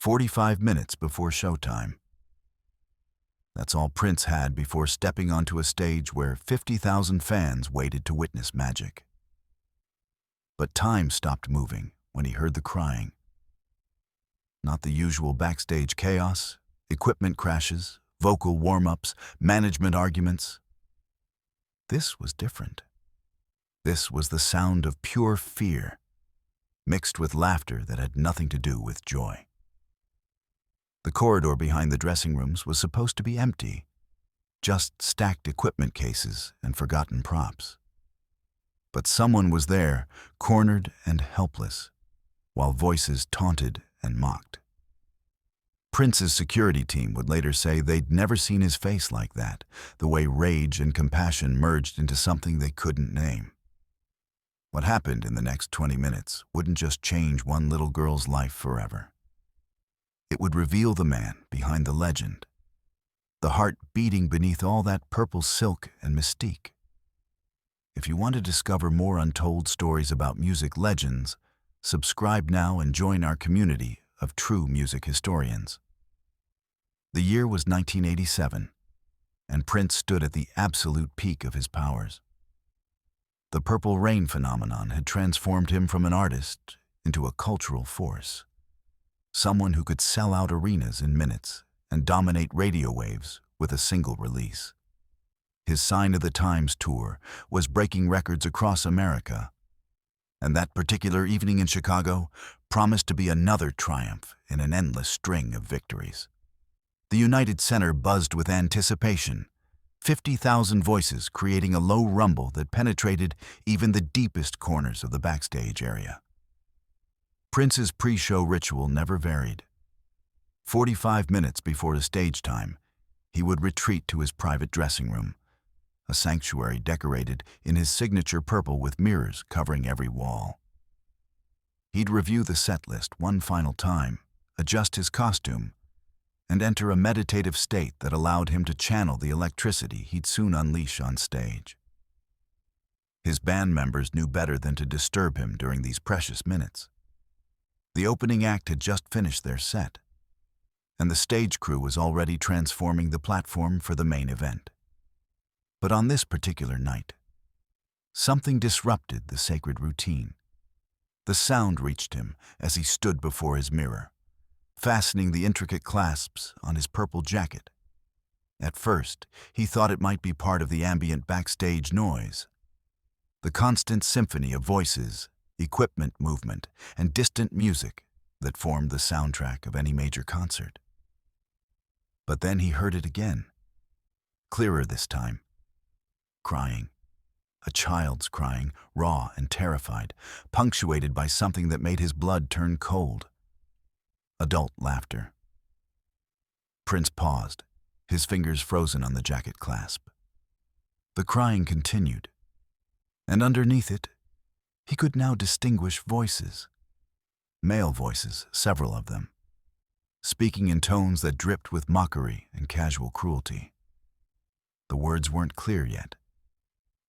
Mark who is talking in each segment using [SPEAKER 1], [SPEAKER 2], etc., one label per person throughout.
[SPEAKER 1] 45 minutes before showtime. That's all Prince had before stepping onto a stage where 50,000 fans waited to witness magic. But time stopped moving when he heard the crying. Not the usual backstage chaos, equipment crashes, vocal warm-ups, management arguments. This was different. This was the sound of pure fear, mixed with laughter that had nothing to do with joy. The corridor behind the dressing rooms was supposed to be empty, just stacked equipment cases and forgotten props. But someone was there, cornered and helpless, while voices taunted and mocked. Prince's security team would later say they'd never seen his face like that, the way rage and compassion merged into something they couldn't name. What happened in the next 20 minutes wouldn't just change one little girl's life forever. It would reveal the man behind the legend, the heart beating beneath all that purple silk and mystique. If you want to discover more untold stories about music legends, subscribe now and join our community of true music historians. The year was 1987, and Prince stood at the absolute peak of his powers. The Purple Rain phenomenon had transformed him from an artist into a cultural force, someone who could sell out arenas in minutes and dominate radio waves with a single release. His Sign of the Times tour was breaking records across America, and that particular evening in Chicago promised to be another triumph in an endless string of victories. The United Center buzzed with anticipation, 50,000 voices creating a low rumble that penetrated even the deepest corners of the backstage area. Prince's pre-show ritual never varied. 45 minutes before the stage time, he would retreat to his private dressing room, a sanctuary decorated in his signature purple with mirrors covering every wall. He'd review the set list one final time, adjust his costume, and enter a meditative state that allowed him to channel the electricity he'd soon unleash on stage. His band members knew better than to disturb him during these precious minutes. The opening act had just finished their set, and the stage crew was already transforming the platform for the main event. But on this particular night, something disrupted the sacred routine. The sound reached him as he stood before his mirror, fastening the intricate clasps on his purple jacket. At first, he thought it might be part of the ambient backstage noise, the constant symphony of voices, equipment movement, and distant music that formed the soundtrack of any major concert. But then he heard it again, clearer this time. Crying. A child's crying, raw and terrified, punctuated by something that made his blood turn cold. Adult laughter. Prince paused, his fingers frozen on the jacket clasp. The crying continued, and underneath it, he could now distinguish voices. Male voices, several of them, speaking in tones that dripped with mockery and casual cruelty. The words weren't clear yet,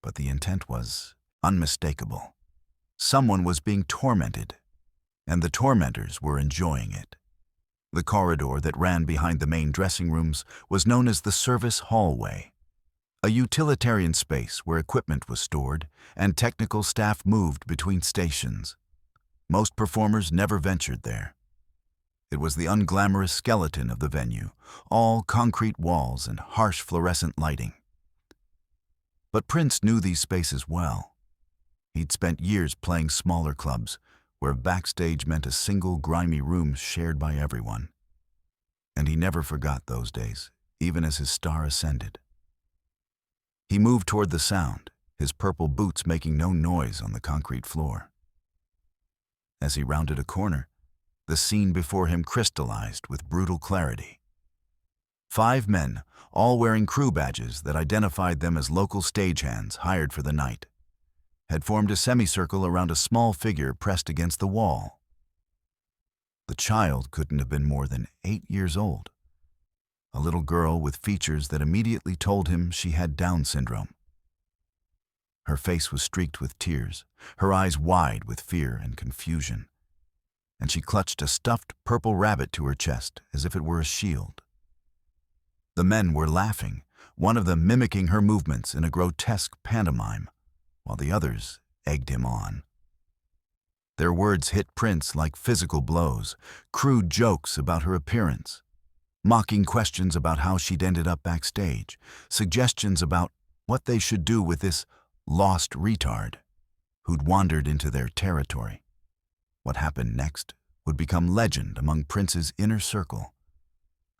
[SPEAKER 1] but the intent was unmistakable. Someone was being tormented, and the tormentors were enjoying it. The corridor that ran behind the main dressing rooms was known as the service hallway, a utilitarian space where equipment was stored and technical staff moved between stations. Most performers never ventured there. It was the unglamorous skeleton of the venue, all concrete walls and harsh fluorescent lighting. But Prince knew these spaces well. He'd spent years playing smaller clubs, where backstage meant a single grimy room shared by everyone. And he never forgot those days, even as his star ascended. He moved toward the sound, his purple boots making no noise on the concrete floor. As he rounded a corner, the scene before him crystallized with brutal clarity. 5 men, all wearing crew badges that identified them as local stagehands hired for the night, had formed a semicircle around a small figure pressed against the wall. The child couldn't have been more than 8 years old, a little girl with features that immediately told him she had Down syndrome. Her face was streaked with tears, her eyes wide with fear and confusion. and she clutched a stuffed purple rabbit to her chest as if it were a shield. The men were laughing, one of them mimicking her movements in a grotesque pantomime, while the others egged him on. Their words hit Prince like physical blows, crude jokes about her appearance, mocking questions about how she'd ended up backstage, suggestions about what they should do with this lost retard who'd wandered into their territory. What happened next would become legend among Prince's inner circle,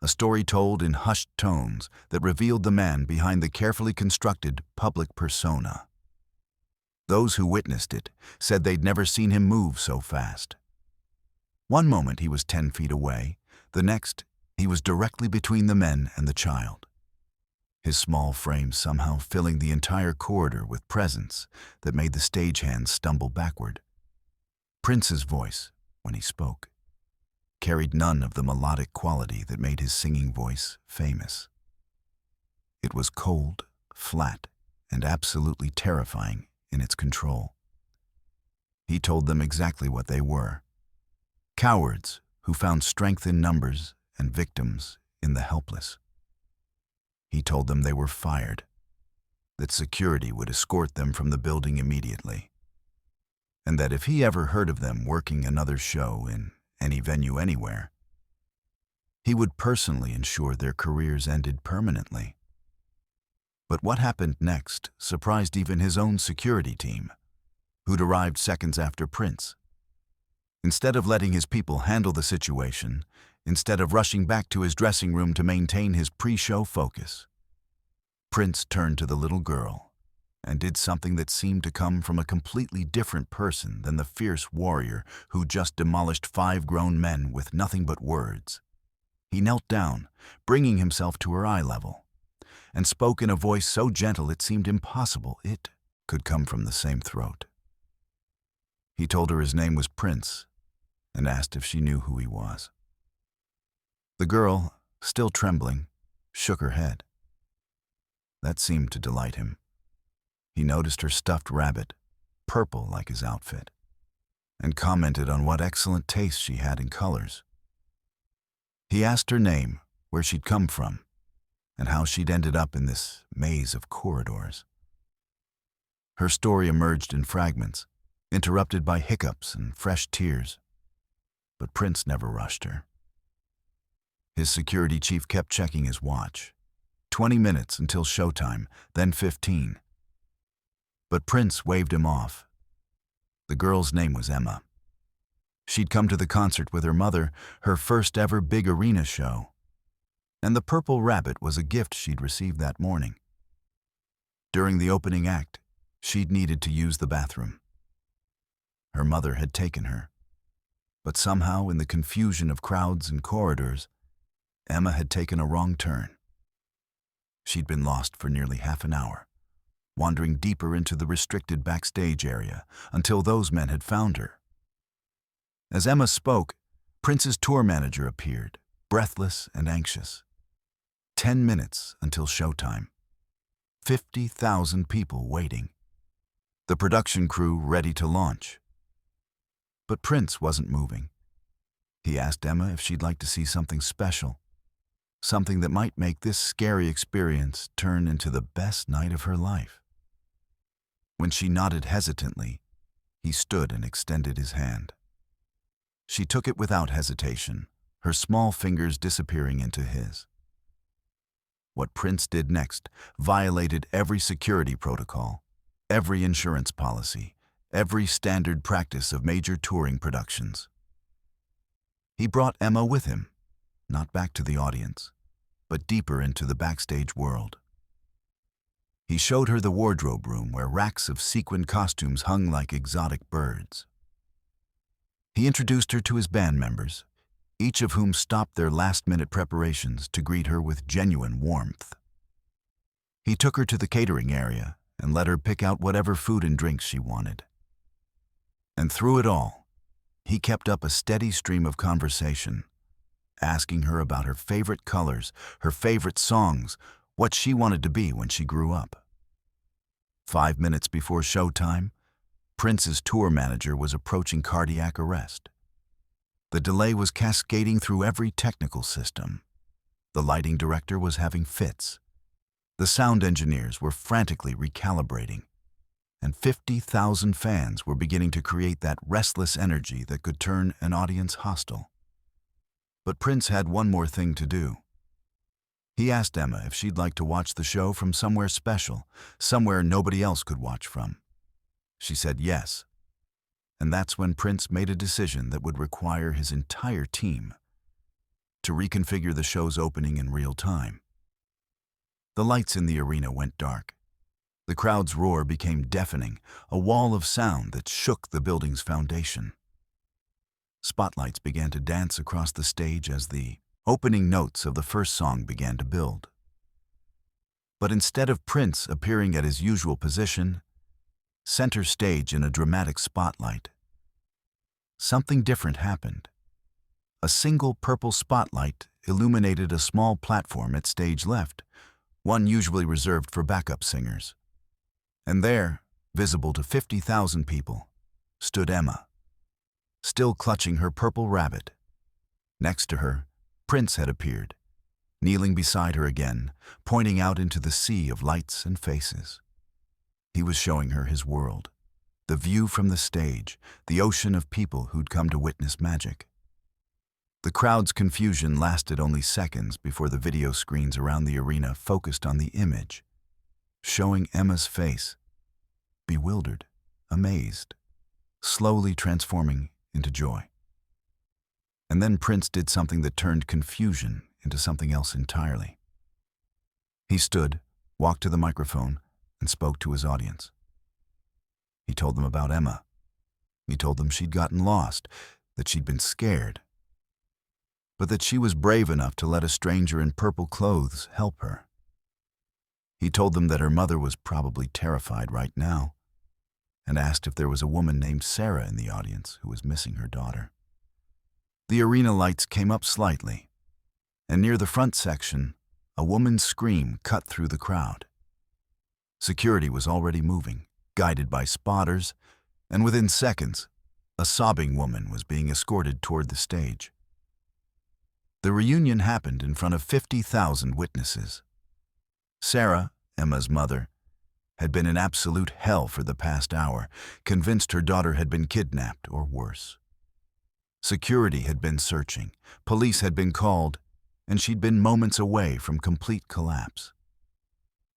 [SPEAKER 1] a story told in hushed tones that revealed the man behind the carefully constructed public persona. Those who witnessed it said they'd never seen him move so fast. One moment he was 10 feet away, the next he was directly between the men and the child, his small frame somehow filling the entire corridor with presence that made the stagehands stumble backward. Prince's voice, when he spoke, carried none of the melodic quality that made his singing voice famous. It was cold, flat, and absolutely terrifying in its control. He told them exactly what they were: cowards who found strength in numbers and victims in the helpless. He told them they were fired, that security would escort them from the building immediately, and that if he ever heard of them working another show in any venue anywhere, he would personally ensure their careers ended permanently. But what happened next surprised even his own security team, who'd arrived seconds after Prince. Instead of letting his people handle the situation, instead of rushing back to his dressing room to maintain his pre-show focus, Prince turned to the little girl and did something that seemed to come from a completely different person than the fierce warrior who just demolished 5 grown men with nothing but words. He knelt down, bringing himself to her eye level, and spoke in a voice so gentle it seemed impossible it could come from the same throat. He told her his name was Prince and asked if she knew who he was. The girl, still trembling, shook her head. That seemed to delight him. He noticed her stuffed rabbit, purple like his outfit, and commented on what excellent taste she had in colors. He asked her name, where she'd come from, and how she'd ended up in this maze of corridors. Her story emerged in fragments, interrupted by hiccups and fresh tears. But Prince never rushed her. His security chief kept checking his watch. 20 minutes until showtime, then 15. But Prince waved him off. The girl's name was Emma. She'd come to the concert with her mother, her first ever big arena show. And the purple rabbit was a gift she'd received that morning. During the opening act, she'd needed to use the bathroom. Her mother had taken her. But somehow, in the confusion of crowds and corridors, Emma had taken a wrong turn. She'd been lost for nearly half an hour, wandering deeper into the restricted backstage area until those men had found her. As Emma spoke, Prince's tour manager appeared, breathless and anxious. 10 minutes until showtime. 50,000 people waiting. The production crew ready to launch. But Prince wasn't moving. He asked Emma if she'd like to see something special, something that might make this scary experience turn into the best night of her life. When she nodded hesitantly, he stood and extended his hand. She took it without hesitation, her small fingers disappearing into his. What Prince did next violated every security protocol, every insurance policy, every standard practice of major touring productions. He brought Emma with him, not back to the audience, but deeper into the backstage world. He showed her the wardrobe room where racks of sequined costumes hung like exotic birds. He introduced her to his band members, each of whom stopped their last-minute preparations to greet her with genuine warmth. He took her to the catering area and let her pick out whatever food and drinks she wanted. And through it all, he kept up a steady stream of conversation, asking her about her favorite colors, her favorite songs, what she wanted to be when she grew up. 5 minutes before showtime, Prince's tour manager was approaching cardiac arrest. The delay was cascading through every technical system. The lighting director was having fits. The sound engineers were frantically recalibrating. And 50,000 fans were beginning to create that restless energy that could turn an audience hostile. But Prince had one more thing to do. He asked Emma if she'd like to watch the show from somewhere special, somewhere nobody else could watch from. She said yes. And that's when Prince made a decision that would require his entire team to reconfigure the show's opening in real time. The lights in the arena went dark. The crowd's roar became deafening, a wall of sound that shook the building's foundation. Spotlights began to dance across the stage as the opening notes of the first song began to build. But instead of Prince appearing at his usual position, center stage in a dramatic spotlight, something different happened. A single purple spotlight illuminated a small platform at stage left, one usually reserved for backup singers. And there, visible to 50,000 people, stood Emma, still clutching her purple rabbit. Next to her, Prince had appeared, kneeling beside her again, pointing out into the sea of lights and faces. He was showing her his world, the view from the stage, the ocean of people who'd come to witness magic. The crowd's confusion lasted only seconds before the video screens around the arena focused on the image, showing Emma's face, bewildered, amazed, slowly transforming into joy. And then Prince did something that turned confusion into something else entirely. He stood, walked to the microphone, and spoke to his audience. He told them about Emma. He told them she'd gotten lost, that she'd been scared, but that she was brave enough to let a stranger in purple clothes help her. He told them that her mother was probably terrified right now, and asked if there was a woman named Sarah in the audience who was missing her daughter. The arena lights came up slightly, and near the front section, a woman's scream cut through the crowd. Security was already moving, guided by spotters, and within seconds, a sobbing woman was being escorted toward the stage. The reunion happened in front of 50,000 witnesses. Sarah, Emma's mother, had been in absolute hell for the past hour, convinced her daughter had been kidnapped or worse. Security had been searching, police had been called, and she'd been moments away from complete collapse.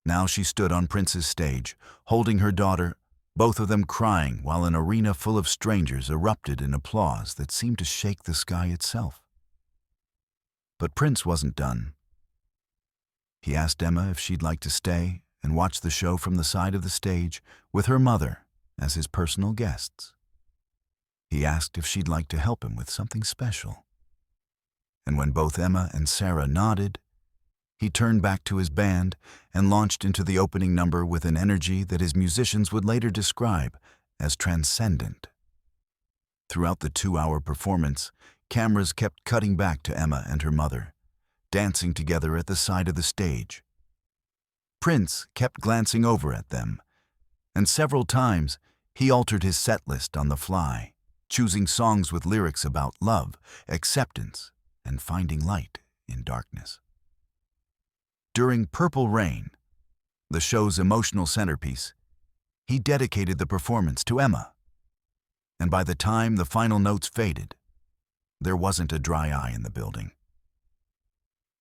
[SPEAKER 1] Now she stood on Prince's stage, holding her daughter, both of them crying while an arena full of strangers erupted in applause that seemed to shake the sky itself. But Prince wasn't done. He asked Emma if she'd like to stay and watch the show from the side of the stage with her mother as his personal guests. He asked if she'd like to help him with something special. And when both Emma and Sarah nodded, he turned back to his band and launched into the opening number with an energy that his musicians would later describe as transcendent. Throughout the 2-hour performance, cameras kept cutting back to Emma and her mother, dancing together at the side of the stage. Prince kept glancing over at them, and several times he altered his set list on the fly, choosing songs with lyrics about love, acceptance, and finding light in darkness. During Purple Rain, the show's emotional centerpiece, he dedicated the performance to Emma. And by the time the final notes faded, there wasn't a dry eye in the building.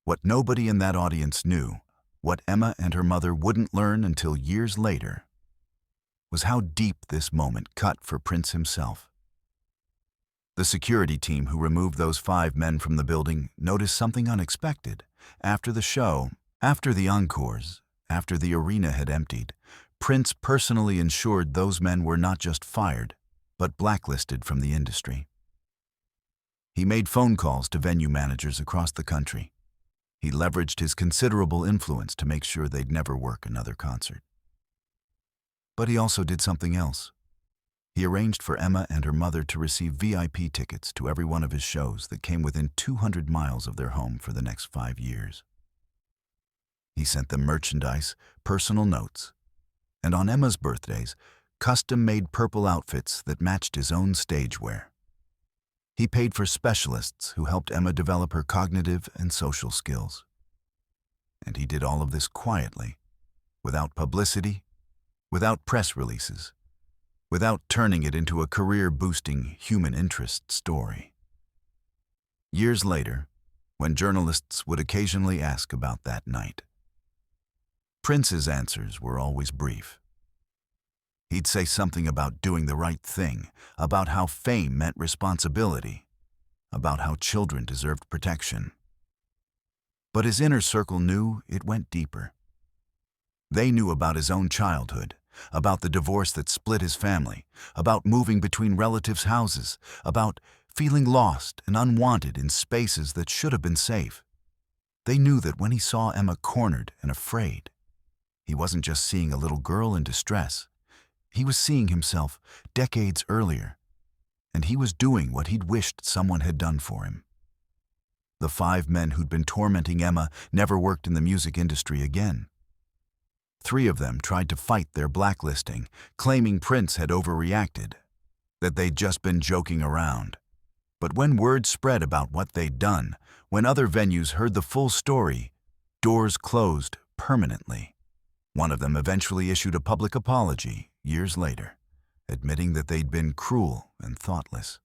[SPEAKER 1] What nobody in that audience knew, what Emma and her mother wouldn't learn until years later, was how deep this moment cut for Prince himself. The security team who removed those 5 men from the building noticed something unexpected. After the show, after the encores, after the arena had emptied, Prince personally ensured those men were not just fired, but blacklisted from the industry. He made phone calls to venue managers across the country. He leveraged his considerable influence to make sure they'd never work another concert. But he also did something else. He arranged for Emma and her mother to receive VIP tickets to every one of his shows that came within 200 miles of their home for the next 5 years. He sent them merchandise, personal notes, and on Emma's birthdays, custom-made purple outfits that matched his own stage wear. He paid for specialists who helped Emma develop her cognitive and social skills. And he did all of this quietly, without publicity, without press releases, without turning it into a career-boosting human interest story. Years later, when journalists would occasionally ask about that night, Prince's answers were always brief. He'd say something about doing the right thing, about how fame meant responsibility, about how children deserved protection. But his inner circle knew it went deeper. They knew about his own childhood, about the divorce that split his family, about moving between relatives' houses, about feeling lost and unwanted in spaces that should have been safe. They knew that when he saw Emma cornered and afraid, he wasn't just seeing a little girl in distress. He was seeing himself decades earlier, and he was doing what he'd wished someone had done for him. The 5 men who'd been tormenting Emma never worked in the music industry again. 3 of them tried to fight their blacklisting, claiming Prince had overreacted, that they'd just been joking around. But when word spread about what they'd done, when other venues heard the full story, doors closed permanently. One of them eventually issued a public apology years later, admitting that they'd been cruel and thoughtless,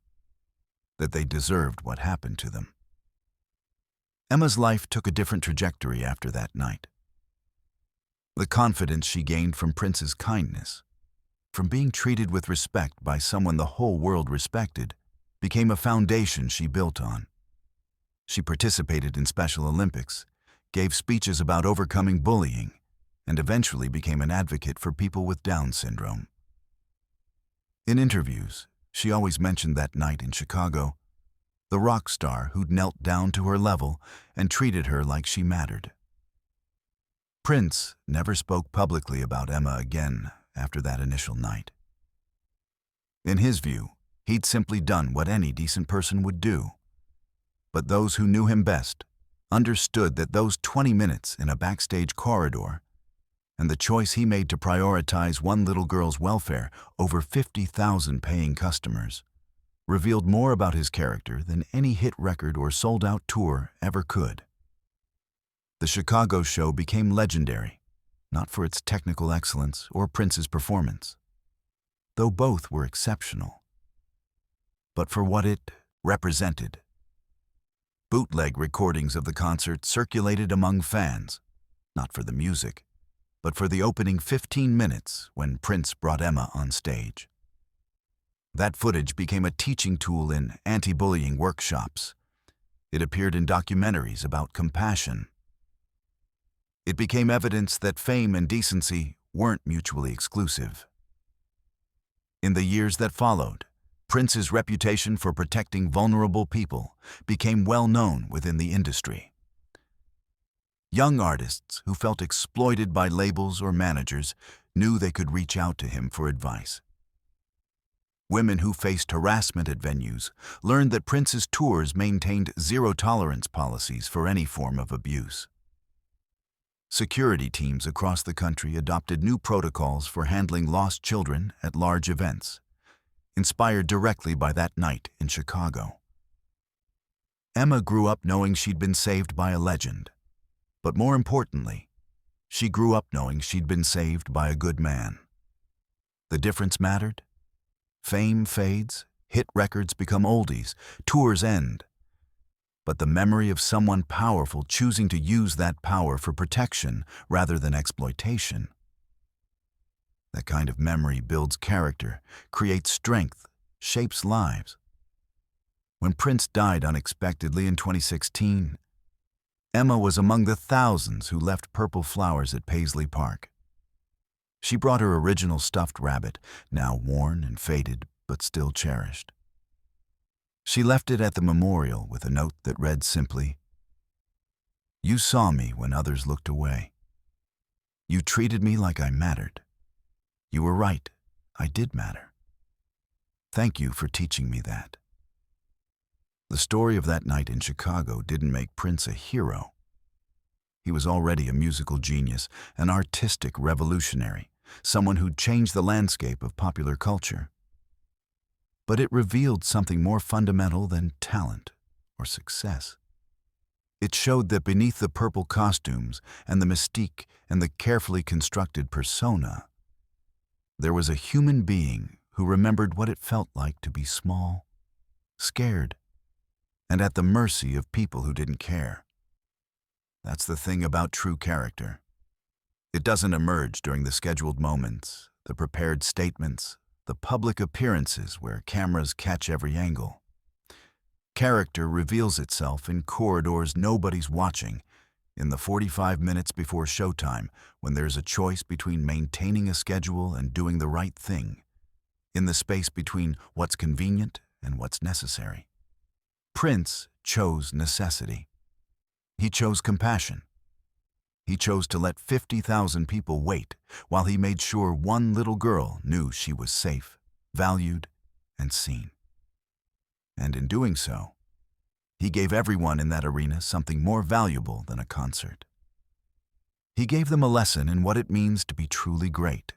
[SPEAKER 1] that they deserved what happened to them. Emma's life took a different trajectory after that night. The confidence she gained from Prince's kindness, from being treated with respect by someone the whole world respected, became a foundation she built on. She participated in Special Olympics, gave speeches about overcoming bullying, and eventually became an advocate for people with Down syndrome. In interviews, she always mentioned that night in Chicago, the rock star who'd knelt down to her level and treated her like she mattered. Prince never spoke publicly about Emma again after that initial night. In his view, he'd simply done what any decent person would do. But those who knew him best understood that those 20 minutes in a backstage corridor and the choice he made to prioritize one little girl's welfare over 50,000 paying customers revealed more about his character than any hit record or sold-out tour ever could. The Chicago show became legendary, not for its technical excellence or Prince's performance, though both were exceptional, but for what it represented. Bootleg recordings of the concert circulated among fans, not for the music, but for the opening 15 minutes when Prince brought Emma on stage. That footage became a teaching tool in anti-bullying workshops. It appeared in documentaries about compassion. It became evidence that fame and decency weren't mutually exclusive. In the years that followed, Prince's reputation for protecting vulnerable people became well known within the industry. Young artists who felt exploited by labels or managers knew they could reach out to him for advice. Women who faced harassment at venues learned that Prince's tours maintained zero-tolerance policies for any form of abuse. Security teams across the country adopted new protocols for handling lost children at large events, inspired directly by that night in Chicago. Emma grew up knowing she'd been saved by a legend, but more importantly, she grew up knowing she'd been saved by a good man. The difference mattered. Fame fades, hit records become oldies, tours end. But the memory of someone powerful choosing to use that power for protection rather than exploitation. That kind of memory builds character, creates strength, shapes lives. When Prince died unexpectedly in 2016, Emma was among the thousands who left purple flowers at Paisley Park. She brought her original stuffed rabbit, now worn and faded, but still cherished. She left it at the memorial with a note that read simply, "You saw me when others looked away. You treated me like I mattered. You were right, I did matter. Thank you for teaching me that." The story of that night in Chicago didn't make Prince a hero. He was already a musical genius, an artistic revolutionary, someone who'd changed the landscape of popular culture. But it revealed something more fundamental than talent or success. It showed that beneath the purple costumes and the mystique and the carefully constructed persona, there was a human being who remembered what it felt like to be small, scared, and at the mercy of people who didn't care. That's the thing about true character. It doesn't emerge during the scheduled moments, the prepared statements, the public appearances where cameras catch every angle. Character reveals itself in corridors nobody's watching, in the 45 minutes before showtime when there's a choice between maintaining a schedule and doing the right thing, in the space between what's convenient and what's necessary. Prince chose necessity. He chose compassion. He chose to let 50,000 people wait while he made sure one little girl knew she was safe, valued, and seen. And in doing so, he gave everyone in that arena something more valuable than a concert. He gave them a lesson in what it means to be truly great.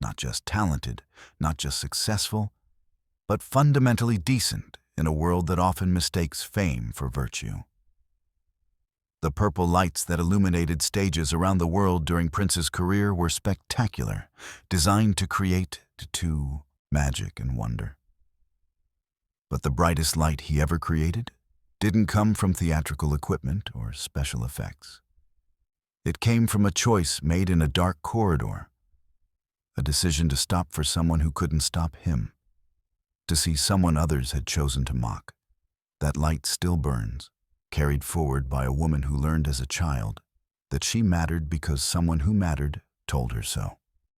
[SPEAKER 1] Not just talented, not just successful, but fundamentally decent in a world that often mistakes fame for virtue. The purple lights that illuminated stages around the world during Prince's career were spectacular, designed to create magic and wonder. But the brightest light he ever created didn't come from theatrical equipment or special effects. It came from a choice made in a dark corridor, a decision to stop for someone who couldn't stop him, to see someone others had chosen to mock. That light still burns, carried forward by a woman who learned as a child that she mattered because someone who mattered told her so.